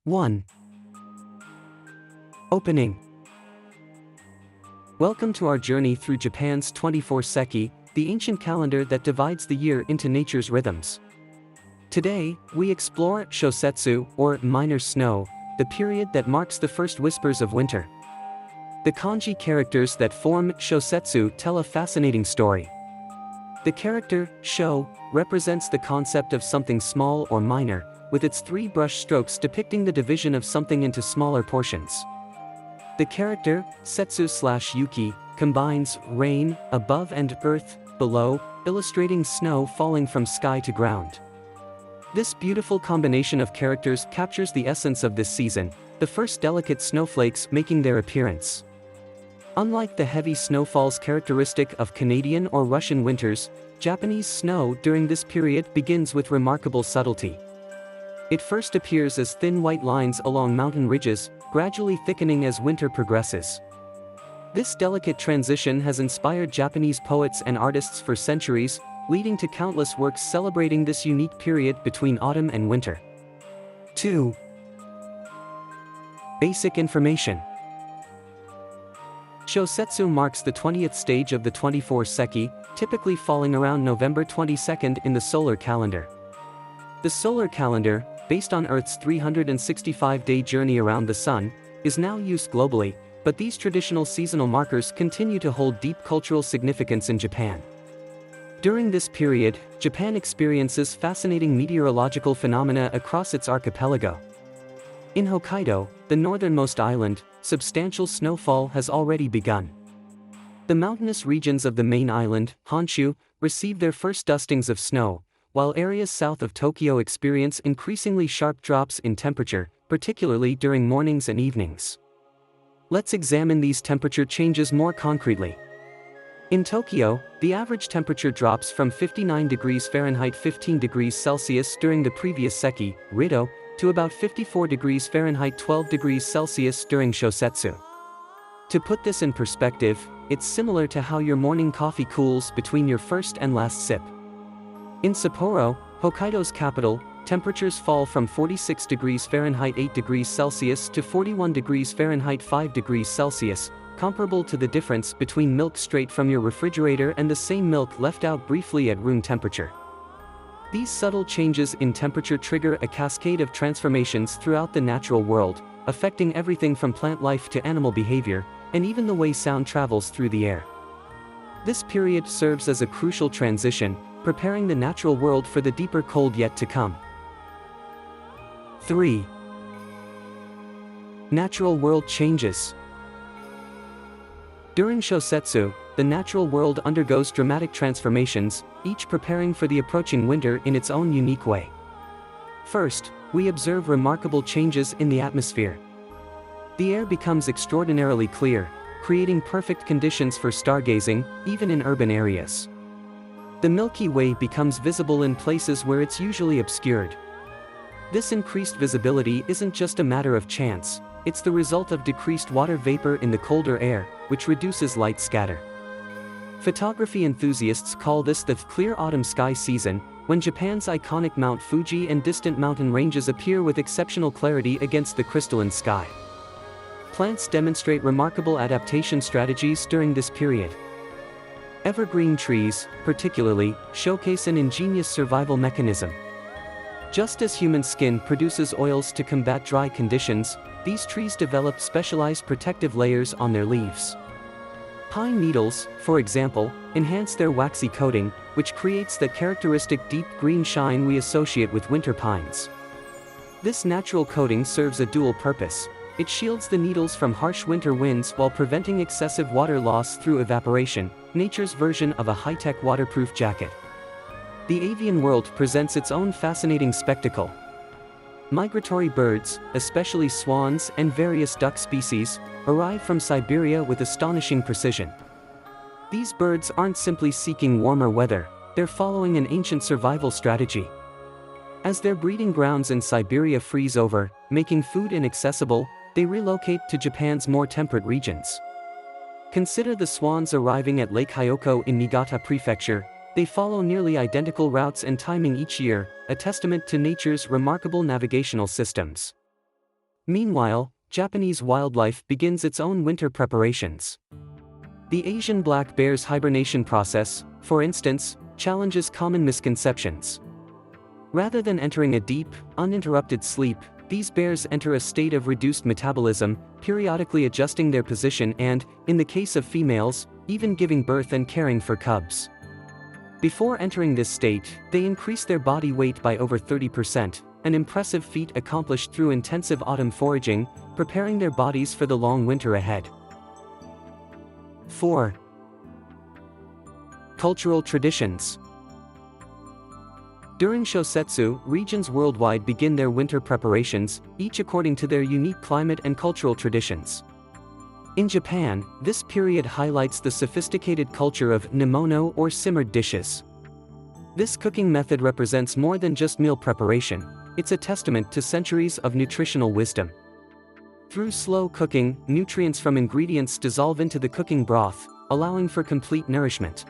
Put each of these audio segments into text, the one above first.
1. Opening. Welcome to our journey through Japan's 24 Seki, the ancient calendar that divides the year into nature's rhythms. Today, we explore Shosetsu, or minor snow, the period that marks the first whispers of winter. The kanji characters that form Shosetsu tell a fascinating story. The character, Sho, represents the concept of something small or minor, with its 3 brush strokes depicting the division of something into smaller portions. The character, Setsu/Yuki, combines rain, above, and earth, below, illustrating snow falling from sky to ground. This beautiful combination of characters captures the essence of this season, the first delicate snowflakes making their appearance. Unlike the heavy snowfalls characteristic of Canadian or Russian winters, Japanese snow during this period begins with remarkable subtlety. It first appears as thin white lines along mountain ridges, gradually thickening as winter progresses. This delicate transition has inspired Japanese poets and artists for centuries, leading to countless works celebrating this unique period between autumn and winter. 2. Basic information. Shosetsu marks the 20th stage of the 24 Seki, typically falling around November 22nd in the solar calendar. The solar calendar, based on Earth's 365-day journey around the Sun, is now used globally, but these traditional seasonal markers continue to hold deep cultural significance in Japan. During this period, Japan experiences fascinating meteorological phenomena across its archipelago. In Hokkaido, the northernmost island, substantial snowfall has already begun. The mountainous regions of the main island, Honshu, receive their first dustings of snow, while areas south of Tokyo experience increasingly sharp drops in temperature, particularly during mornings and evenings. Let's examine these temperature changes more concretely. In Tokyo, the average temperature drops from 59 degrees Fahrenheit 15 degrees Celsius during the previous Seki, Rido, to about 54 degrees Fahrenheit 12 degrees Celsius during Shosetsu. To put this in perspective, it's similar to how your morning coffee cools between your first and last sip. In Sapporo, Hokkaido's capital, temperatures fall from 46 degrees Fahrenheit 8 degrees Celsius to 41 degrees Fahrenheit 5 degrees Celsius, comparable to the difference between milk straight from your refrigerator and the same milk left out briefly at room temperature. These subtle changes in temperature trigger a cascade of transformations throughout the natural world, affecting everything from plant life to animal behavior, and even the way sound travels through the air. This period serves as a crucial transition, preparing the natural world for the deeper cold yet to come. 3. Natural world changes. During Shosetsu, the natural world undergoes dramatic transformations, each preparing for the approaching winter in its own unique way. First, we observe remarkable changes in the atmosphere. The air becomes extraordinarily clear, creating perfect conditions for stargazing, even in urban areas. The Milky Way becomes visible in places where it's usually obscured. This increased visibility isn't just a matter of chance, it's the result of decreased water vapor in the colder air, which reduces light scatter. Photography enthusiasts call this the clear autumn sky season, when Japan's iconic Mount Fuji and distant mountain ranges appear with exceptional clarity against the crystalline sky. Plants demonstrate remarkable adaptation strategies during this period. Evergreen trees, particularly, showcase an ingenious survival mechanism. Just as human skin produces oils to combat dry conditions, these trees develop specialized protective layers on their leaves. Pine needles, for example, enhance their waxy coating, which creates the characteristic deep green shine we associate with winter pines. This natural coating serves a dual purpose. It shields the needles from harsh winter winds while preventing excessive water loss through evaporation, nature's version of a high-tech waterproof jacket. The avian world presents its own fascinating spectacle. Migratory birds, especially swans and various duck species, arrive from Siberia with astonishing precision. These birds aren't simply seeking warmer weather, they're following an ancient survival strategy. As their breeding grounds in Siberia freeze over, making food inaccessible, they relocate to Japan's more temperate regions. Consider the swans arriving at Lake Hyoko in Niigata Prefecture. They follow nearly identical routes and timing each year, a testament to nature's remarkable navigational systems. Meanwhile, Japanese wildlife begins its own winter preparations. The Asian black bear's hibernation process, for instance, challenges common misconceptions. Rather than entering a deep, uninterrupted sleep, these bears enter a state of reduced metabolism, periodically adjusting their position and, in the case of females, even giving birth and caring for cubs. Before entering this state, they increase their body weight by over 30%, an impressive feat accomplished through intensive autumn foraging, preparing their bodies for the long winter ahead. 4. Cultural traditions. During Shosetsu, regions worldwide begin their winter preparations, each according to their unique climate and cultural traditions. In Japan, this period highlights the sophisticated culture of nimono or simmered dishes. This cooking method represents more than just meal preparation, it's a testament to centuries of nutritional wisdom. Through slow cooking, nutrients from ingredients dissolve into the cooking broth, allowing for complete nourishment.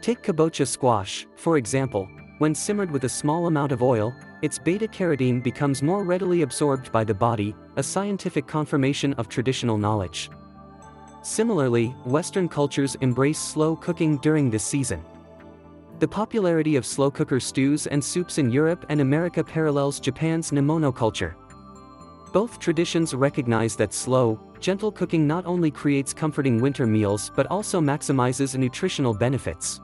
Take kabocha squash, for example. When simmered with a small amount of oil, its beta-carotene becomes more readily absorbed by the body, a scientific confirmation of traditional knowledge. Similarly, Western cultures embrace slow cooking during this season. The popularity of slow cooker stews and soups in Europe and America parallels Japan's nimono culture. Both traditions recognize that slow, gentle cooking not only creates comforting winter meals but also maximizes nutritional benefits.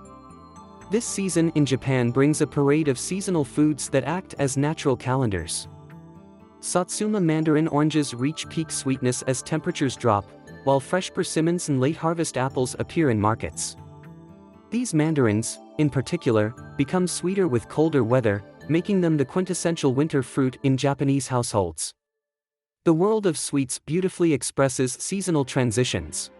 This season in Japan brings a parade of seasonal foods that act as natural calendars. Satsuma mandarin oranges reach peak sweetness as temperatures drop, while fresh persimmons and late-harvest apples appear in markets. These mandarins, in particular, become sweeter with colder weather, making them the quintessential winter fruit in Japanese households. The world of sweets beautifully expresses seasonal transitions.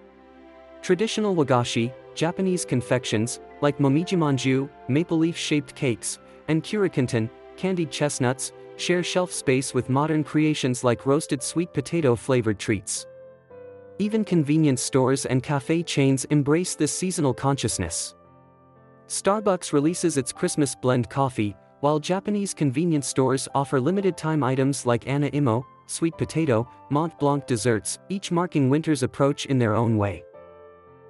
Traditional wagashi, Japanese confections, like momijimanju, maple leaf-shaped cakes, and kurakintan, candied chestnuts, share shelf space with modern creations like roasted sweet potato-flavored treats. Even convenience stores and cafe chains embrace this seasonal consciousness. Starbucks releases its Christmas blend coffee, while Japanese convenience stores offer limited-time items like Anna Imo, sweet potato, Mont Blanc desserts, each marking winter's approach in their own way.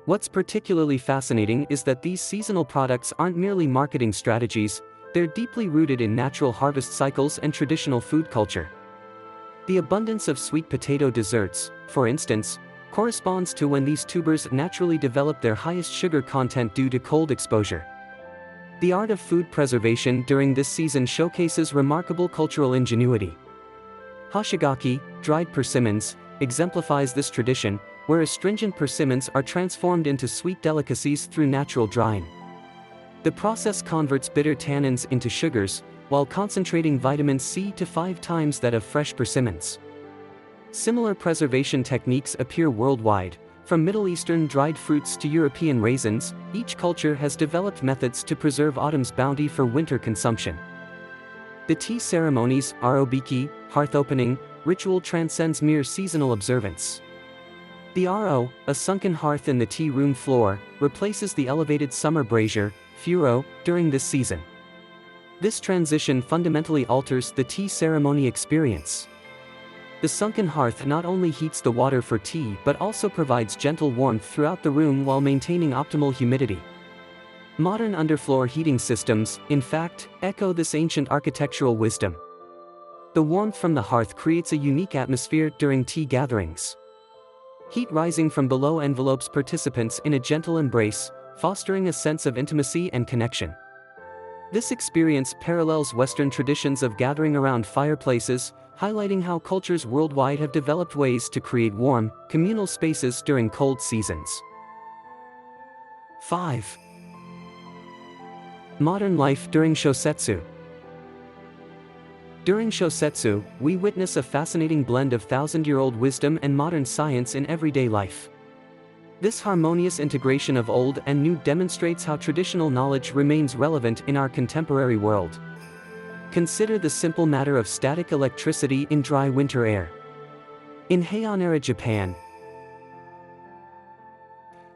What's particularly fascinating is that these seasonal products aren't merely marketing strategies, they're deeply rooted in natural harvest cycles and traditional food culture. The abundance of sweet potato desserts, for instance, corresponds to when these tubers naturally develop their highest sugar content due to cold exposure. The art of food preservation during this season showcases remarkable cultural ingenuity. Hoshigaki, dried persimmons, exemplifies this tradition, where astringent persimmons are transformed into sweet delicacies through natural drying. The process converts bitter tannins into sugars, while concentrating vitamin C to 5 times that of fresh persimmons. Similar preservation techniques appear worldwide, from Middle Eastern dried fruits to European raisins, each culture has developed methods to preserve autumn's bounty for winter consumption. The tea ceremonies, arobiki, hearth opening, ritual transcends mere seasonal observance. The aro, a sunken hearth in the tea room floor, replaces the elevated summer brazier, furo, during this season. This transition fundamentally alters the tea ceremony experience. The sunken hearth not only heats the water for tea but also provides gentle warmth throughout the room while maintaining optimal humidity. Modern underfloor heating systems, in fact, echo this ancient architectural wisdom. The warmth from the hearth creates a unique atmosphere during tea gatherings. Heat rising from below envelopes participants in a gentle embrace, fostering a sense of intimacy and connection. This experience parallels Western traditions of gathering around fireplaces, highlighting how cultures worldwide have developed ways to create warm, communal spaces during cold seasons. 5. Modern life during Shosetsu. During Shosetsu, we witness a fascinating blend of thousand-year-old wisdom and modern science in everyday life. This harmonious integration of old and new demonstrates how traditional knowledge remains relevant in our contemporary world. Consider the simple matter of static electricity in dry winter air. In Heian-era Japan,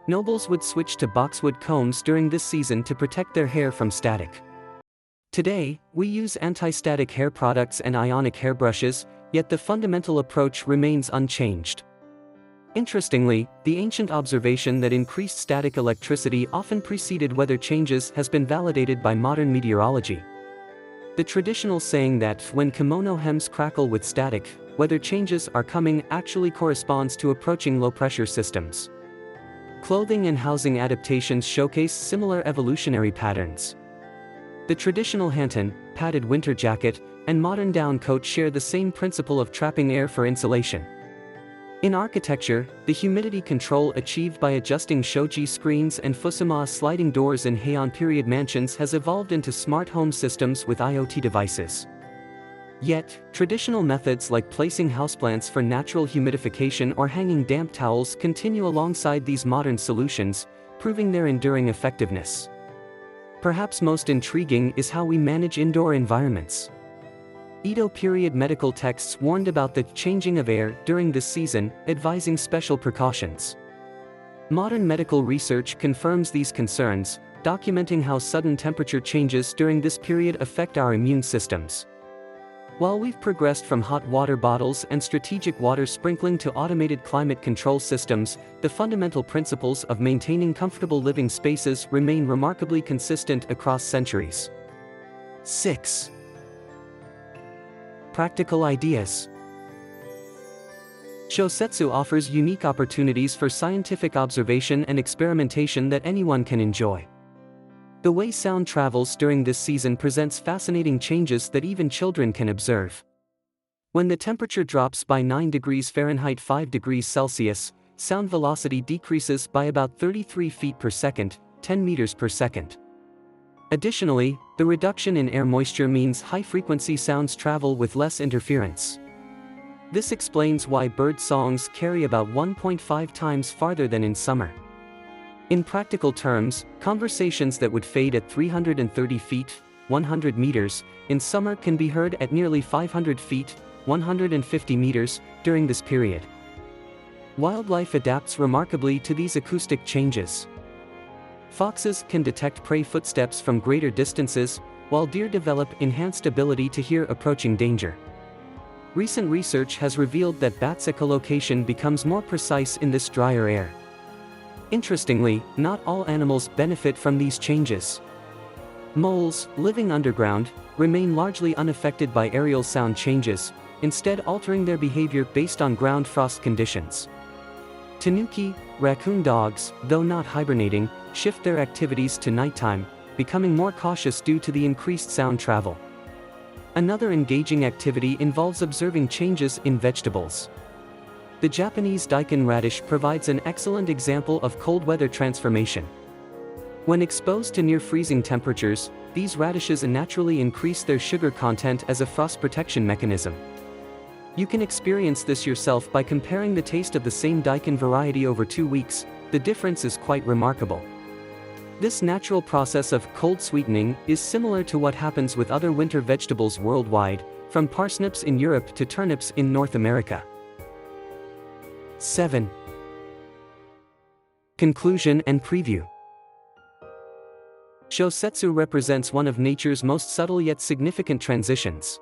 nobles would switch to boxwood combs during this season to protect their hair from static. Today, we use anti-static hair products and ionic hairbrushes, yet the fundamental approach remains unchanged. Interestingly, the ancient observation that increased static electricity often preceded weather changes has been validated by modern meteorology. The traditional saying that when kimono hems crackle with static, weather changes are coming actually corresponds to approaching low-pressure systems. Clothing and housing adaptations showcase similar evolutionary patterns. The traditional hantan, padded winter jacket, and modern down coat share the same principle of trapping air for insulation. In architecture, the humidity control achieved by adjusting shoji screens and fusuma sliding doors in Heian period mansions has evolved into smart home systems with IoT devices. Yet, traditional methods like placing houseplants for natural humidification or hanging damp towels continue alongside these modern solutions, proving their enduring effectiveness. Perhaps most intriguing is how we manage indoor environments. Edo period medical texts warned about the changing of air during this season, advising special precautions. Modern medical research confirms these concerns, documenting how sudden temperature changes during this period affect our immune systems. While we've progressed from hot water bottles and strategic water sprinkling to automated climate control systems, the fundamental principles of maintaining comfortable living spaces remain remarkably consistent across centuries. 6. Practical ideas. Shosetsu offers unique opportunities for scientific observation and experimentation that anyone can enjoy. The way sound travels during this season presents fascinating changes that even children can observe. When the temperature drops by 9 degrees Fahrenheit 5 degrees Celsius, sound velocity decreases by about 33 feet per second, 10 meters per second. Additionally, the reduction in air moisture means high-frequency sounds travel with less interference. This explains why bird songs carry about 1.5 times farther than in summer. In practical terms, conversations that would fade at 330 feet, 100 meters, in summer can be heard at nearly 500 feet, 150 meters, during this period. Wildlife adapts remarkably to these acoustic changes. Foxes can detect prey footsteps from greater distances, while deer develop enhanced ability to hear approaching danger. Recent research has revealed that bats' echolocation becomes more precise in this drier air. Interestingly, not all animals benefit from these changes. Moles, living underground, remain largely unaffected by aerial sound changes, instead altering their behavior based on ground frost conditions. Tanuki, raccoon dogs, though not hibernating, shift their activities to nighttime, becoming more cautious due to the increased sound travel. Another engaging activity involves observing changes in vegetables. The Japanese daikon radish provides an excellent example of cold weather transformation. When exposed to near-freezing temperatures, these radishes naturally increase their sugar content as a frost protection mechanism. You can experience this yourself by comparing the taste of the same daikon variety over 2 weeks. The difference is quite remarkable. This natural process of cold sweetening is similar to what happens with other winter vegetables worldwide, from parsnips in Europe to turnips in North America. 7. Conclusion and preview. Shosetsu represents one of nature's most subtle yet significant transitions.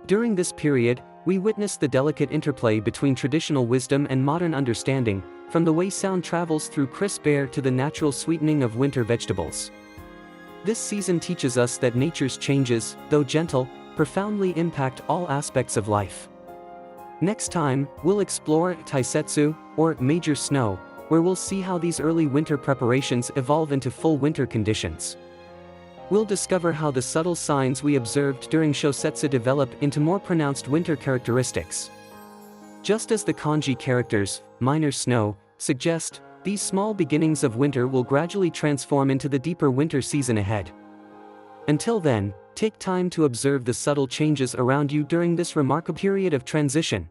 During this period, we witness the delicate interplay between traditional wisdom and modern understanding, from the way sound travels through crisp air to the natural sweetening of winter vegetables. This season teaches us that nature's changes, though gentle, profoundly impact all aspects of life. Next time, we'll explore Taisetsu, or major snow, where we'll see how these early winter preparations evolve into full winter conditions. We'll discover how the subtle signs we observed during Shosetsu develop into more pronounced winter characteristics. Just as the kanji characters, minor snow, suggest, these small beginnings of winter will gradually transform into the deeper winter season ahead. Until then, take time to observe the subtle changes around you during this remarkable period of transition.